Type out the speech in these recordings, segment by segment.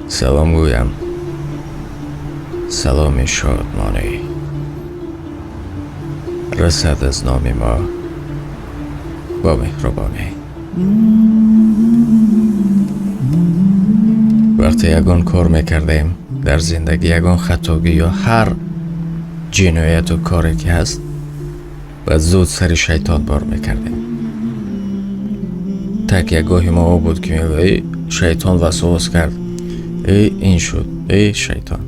سلام گویم، سلام شادمانی رسد از نام ما با مهربانی. وقتی یگان کار میکردیم در زندگی، یگان خطاگی یا هر جنایت و کاری که هست، و زود سر شیطان بار میکردیم. تک یگاهی ما بود که ای شیطان وسواس کرد، ای این شد، ای شیطان.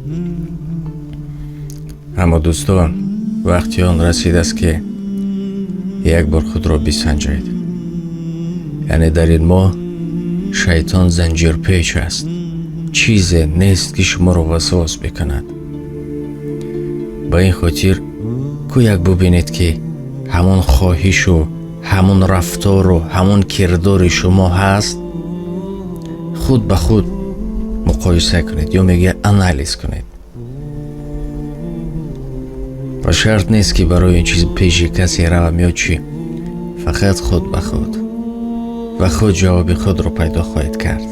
اما دوستان، وقتی آن رسید است که یک بار خود را بسنجید. یعنی در این ماه شیطان زنجیر پیچ است، چیزی نیست که شما را وسواس بکند. با این خاطر کو یک ببینید که همون خواهش و همون رفتار و همون کردار شما هست، خود به خود مقایسه کنید یا میگه انالیز کنید. و شرط نیست که برای این چیز پیش کسی روم یا چی، فقط خود به خود و خود جواب خود رو پیدا خواهید کرد.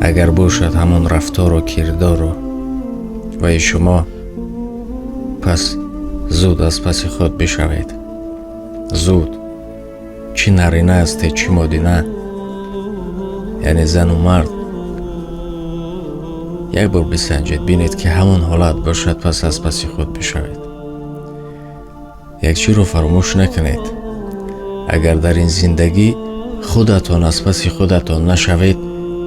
اگر باشد همون رفتار و کردار و شما، پس زود از پس خود بشوید. زود، چی نرینه است چی مادینه، یعنی زن و مرد، یک بار بسنجید بینید که همون حالت باشد، پس از پس خود بشوید. یک چی رو فراموش نکنید، اگر در این زندگی خودتان از پس خودتان نشوید،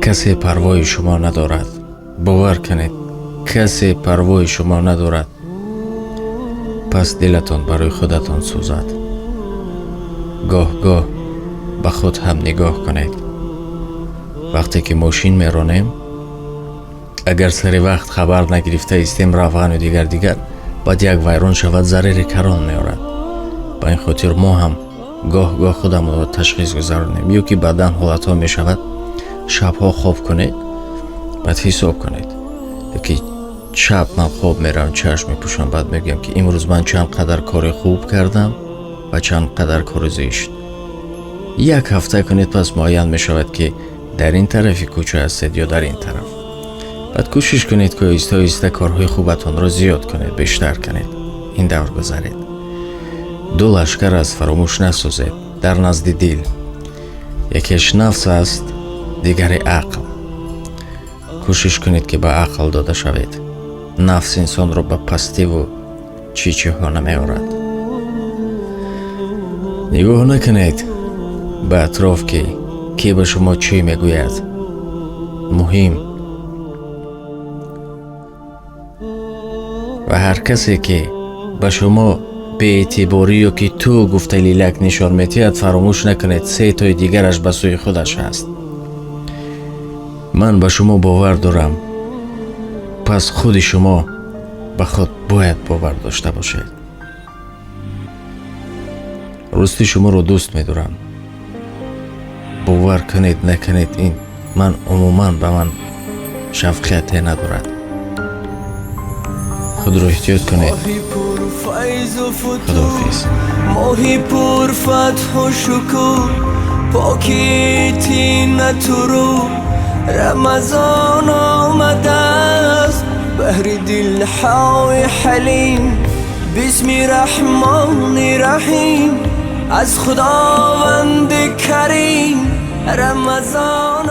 کسی پروای شما ندارد. باور کنید، کسی پروای شما ندارد. پس دلتان برای خودتان سوزد. گاه به خود هم نگاه کنید. وقتی که ماشین میرانیم، اگر سر وقت خبر نگرفته استیم روان و دیگر بعد یک ویران شود، ضرر کران میارد. با این خاطر ما هم گاه خودم را تشخیص گذارنیم. یا که بعداً حالت ها می شود، شبها خواب کنید، بعد حساب کنید. یکی شب من خواب میرم، چشم میپوشم، بعد میگم که امروز من چند قدر کار خوب کردم و چند قدر کار زشت. یک هفته کنید، پس معین میشود که در این طرف کوچه هستید یا در این طرف. بعد کوشش کنید که آهسته کارهای خوبتان را زیاد کنید، بیشتر کنید. این دور گذارید. دو لشکر از فراموش نسازید در نزد دل. یکیش نفس است، دیگری عقل. کوشش کنید که به عقل داده شوید. نفس انسان را به پستی و چی ها نمیارد. نگاه نکنید به اطراف که به شما چی میگوید. مهم و هر کسی که به شما به اعتباری یا که تو گفته لیلک نشان میتید، فراموش نکنید 3 تای دیگرش به سوی خودش هست. من به شما باور دارم، پس خود شما به خود باید باور داشته باشید. راستی شما رو دوست میدارم. باور کنید نکنید، این من عموما به من شفقتی ندارد. خود رو احتیاط کنید. خداحافظ. ماهی پر فتح و شکر، پاکی تینت رو رمضان آمده است. بحر دل های حلیم، بسم رحمان رحیم، از خداوند کریم رمضان